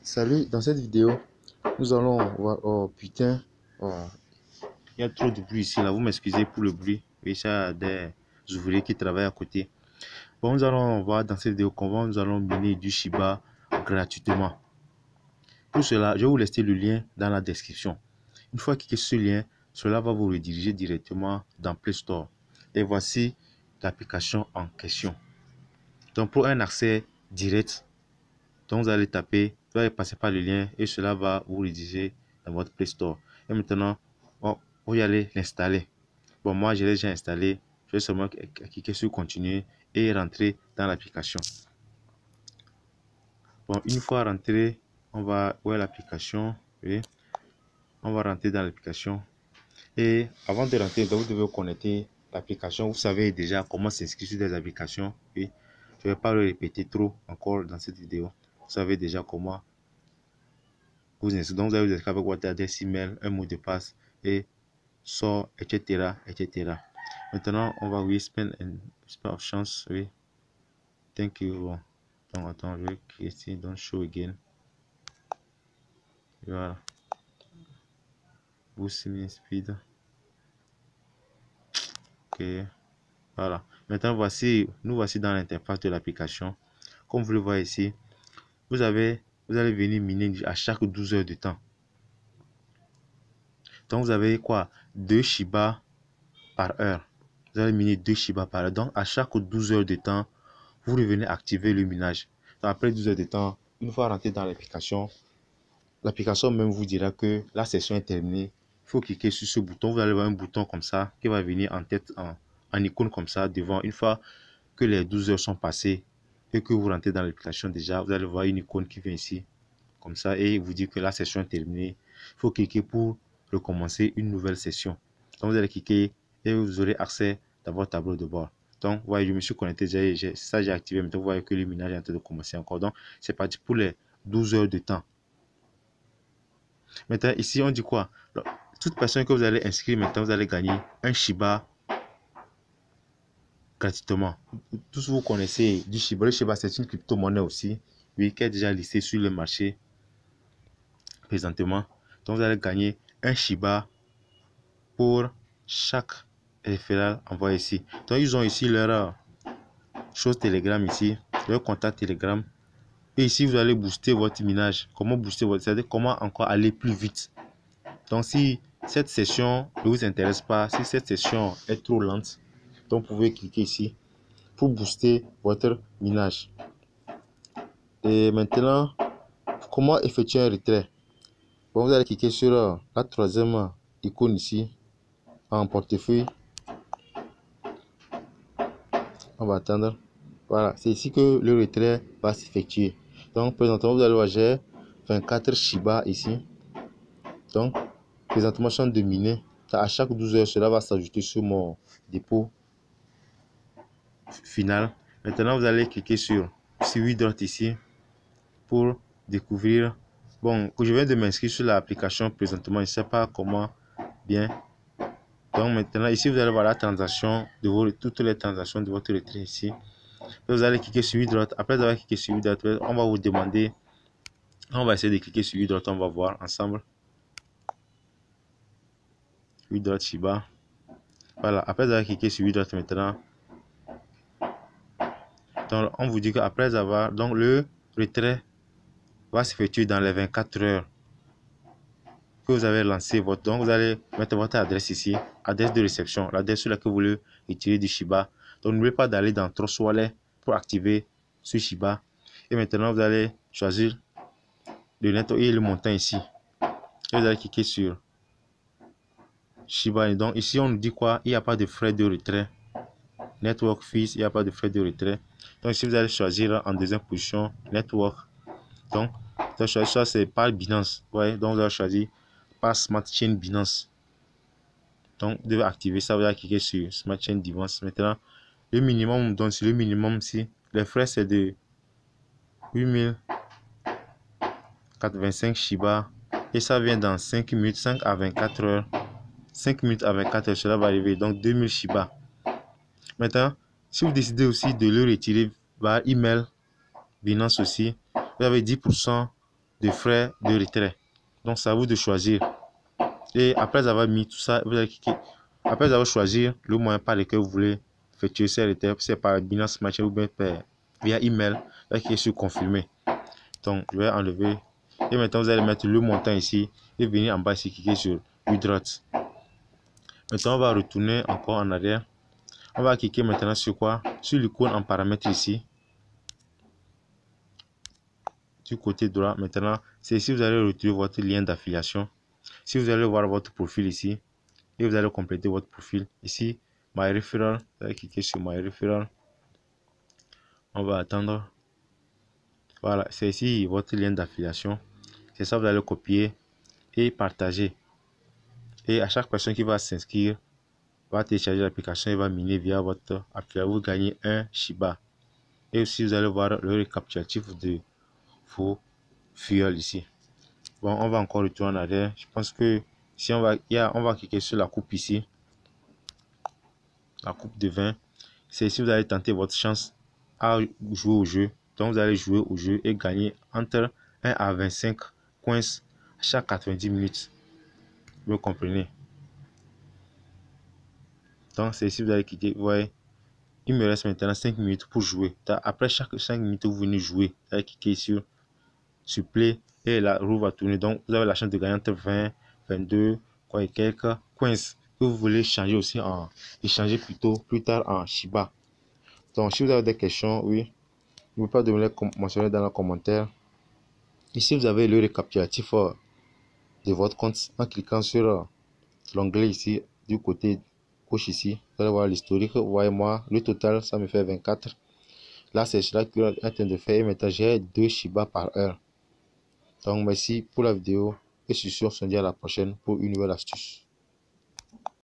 Salut, dans cette vidéo, nous allons voir... Oh putain, oh, il y a trop de bruit ici là, vous m'excusez pour le bruit. Oui, ça a des ouvriers qui travaillent à côté. Bon, nous allons voir dans cette vidéo comment nous allons miner du Shiba gratuitement. Pour cela, je vais vous laisser le lien dans la description. Une fois cliquez sur ce lien, cela va vous rediriger directement dans Play Store. Et voici l'application en question. Donc pour un accès direct, donc vous allez taper, vous allez passer par le lien et cela va vous rediriger dans votre Play Store. Et maintenant, vous y allez l'installer. Bon, moi je l'ai déjà installé. Je vais seulement cliquer sur continuer et rentrer dans l'application. Bon, une fois rentré, on va où est l'application. Oui, on va rentrer dans l'application. Et avant de rentrer, vous devez connecter l'application. Vous savez déjà comment s'inscrire sur des applications. Oui, je ne vais pas le répéter trop encore dans cette vidéo. Vous savez déjà comment vous inscrire. Donc, vous allez vous inscrire avec votre adresse email, un mot de passe et sort, etc. etc. Maintenant, on va oui, spend of chance. Oui, thank you. Bon. Donc, attends, je vais cliquer ici, don't show again. Voilà. Boost speed. Ok. Voilà. Maintenant, nous voici dans l'interface de l'application. Comme vous le voyez ici, vous allez venir miner à chaque 12 heures de temps. Donc, vous avez quoi? 2 Shiba par heure. Vous allez miner 2 Shiba par heure. Donc, à chaque 12 heures de temps, vous revenez activer le minage. Donc, après 12 heures de temps, une fois rentré dans l'application même vous dira que la session est terminée. Il faut cliquer sur ce bouton. Vous allez voir un bouton comme ça qui va venir en tête, en icône comme ça devant. Une fois que les 12 heures sont passées et que vous rentrez dans l'application déjà, vous allez voir une icône qui vient ici comme ça et vous dit que la session est terminée. Il faut cliquer pour recommencer une nouvelle session. Donc vous allez cliquer et vous aurez accès à votre tableau de bord. Donc voyez, je me suis connecté, j'ai activé. Maintenant vous voyez que le minage est en train de commencer encore. Donc c'est parti pour les 12 heures de temps. Maintenant ici on dit quoi? Toute personne que vous allez inscrire maintenant, vous allez gagner un Shiba gratuitement. Tous vous connaissez du Shiba. Le Shiba, c'est une crypto-monnaie aussi, oui, qui est déjà listée sur le marché présentement. Donc, vous allez gagner un Shiba pour chaque référent envoyé ici. Donc, ils ont ici leur chose Telegram ici, leur contact Telegram. Et ici, vous allez booster votre minage. Comment booster votre, c'est-à-dire comment encore aller plus vite. Donc, si cette session ne vous intéresse pas, si cette session est trop lente, donc vous pouvez cliquer ici pour booster votre minage. Et maintenant, comment effectuer un retrait? Bon, vous allez cliquer sur la troisième icône ici en portefeuille. On va attendre. Voilà, c'est ici que le retrait va s'effectuer. Donc, présentement, vous allez voir, j'ai 24 Shiba ici. Donc, présentement, je suis en train de miner. À chaque 12 heures, cela va s'ajouter sur mon dépôt final. Maintenant, vous allez cliquer sur Withdraw ici pour découvrir. Bon, je viens de m'inscrire sur l'application présentement, je ne sais pas comment bien. Donc maintenant, ici, vous allez voir la transaction de toutes les transactions de votre retrait ici. Vous allez cliquer sur Withdraw. Après avoir cliqué sur Withdraw, on va vous demander, on va essayer de cliquer sur Withdraw, on va voir ensemble. Withdraw Shiba. Voilà, après avoir cliqué sur Withdraw maintenant, donc on vous dit qu'après avoir, donc le retrait va s'effectuer dans les 24 heures que vous avez lancé votre. Donc vous allez mettre votre adresse ici, adresse de réception, l'adresse sur laquelle vous voulez retirer du Shiba. Donc n'oubliez pas d'aller dans Trust Wallet pour activer ce Shiba. Et maintenant vous allez choisir le network et le montant ici. Et vous allez cliquer sur Shiba. Et donc ici on nous dit quoi? Il n'y a pas de frais de retrait. Network fees, il n'y a pas de frais de retrait. Donc ici vous allez choisir en deuxième position Network. Donc vous allez choisir ça, c'est par Binance. Ouais, donc vous allez choisir par Smart Chain Binance. Donc vous devez activer ça, vous allez cliquer sur Smart Chain Binance. Maintenant le minimum, donc c'est le minimum ici. Les frais c'est de 8085 Shiba et ça vient dans 5 minutes, 5 à 24 heures. 5 minutes à 24 heures, cela va arriver, donc 2000 Shiba. Maintenant, si vous décidez aussi de le retirer par email, Binance aussi, vous avez 10% de frais de retrait. Donc, c'est à vous de choisir. Et après avoir mis tout ça, vous allez cliquer. Après avoir choisi le moyen par lequel vous voulez effectuer ces retraits, c'est par Binance Smart Chain ou bien via email, vous allez cliquer sur confirmer. Donc, je vais enlever. Et maintenant, vous allez mettre le montant ici et venir en bas ici, cliquer sur Withdraw. Maintenant, on va retourner encore en arrière. On va cliquer maintenant sur quoi? Sur l'icône en paramètres ici. Du côté droit, maintenant, c'est ici vous allez retrouver votre lien d'affiliation. Si vous allez voir votre profil ici, et vous allez compléter votre profil. Ici, My Referral, vous allez cliquer sur My Referral. On va attendre. Voilà, c'est ici votre lien d'affiliation. C'est ça, vous allez copier et partager. Et à chaque personne qui va s'inscrire, va télécharger l'application et va miner via votre application, vous gagnez un Shiba. Et aussi, vous allez voir le récapitulatif de vos fuels ici. Bon, on va encore retourner en arrière. Je pense que si on va cliquer sur la coupe ici, la coupe de vin. C'est ici vous allez tenter votre chance à jouer au jeu. Donc vous allez jouer au jeu et gagner entre 1 à 25 coins chaque 90 minutes. Vous comprenez? Donc c'est ici vous allez cliquer. Vous voyez, il me reste maintenant 5 minutes pour jouer. Après chaque 5 minutes, vous venez jouer. Vous allez cliquer sur Play et la roue va tourner. Donc vous avez la chance de gagner entre 20, 22, quoi et quelques coins que vous voulez changer aussi en échanger plutôt plus tard en Shiba. Donc si vous avez des questions, oui, n'oubliez pas de me les mentionner dans les commentaires. Ici vous avez le récapitulatif de votre compte en cliquant sur l'onglet ici du côté gauche ici. Vous allez voir l'historique. Vous voyez moi, le total ça me fait 24. Là c'est cela que je suis en train de faire. Maintenant j'ai 2 Shiba par heure. Donc merci pour la vidéo et je suis sûr on se dit à la prochaine pour une nouvelle astuce.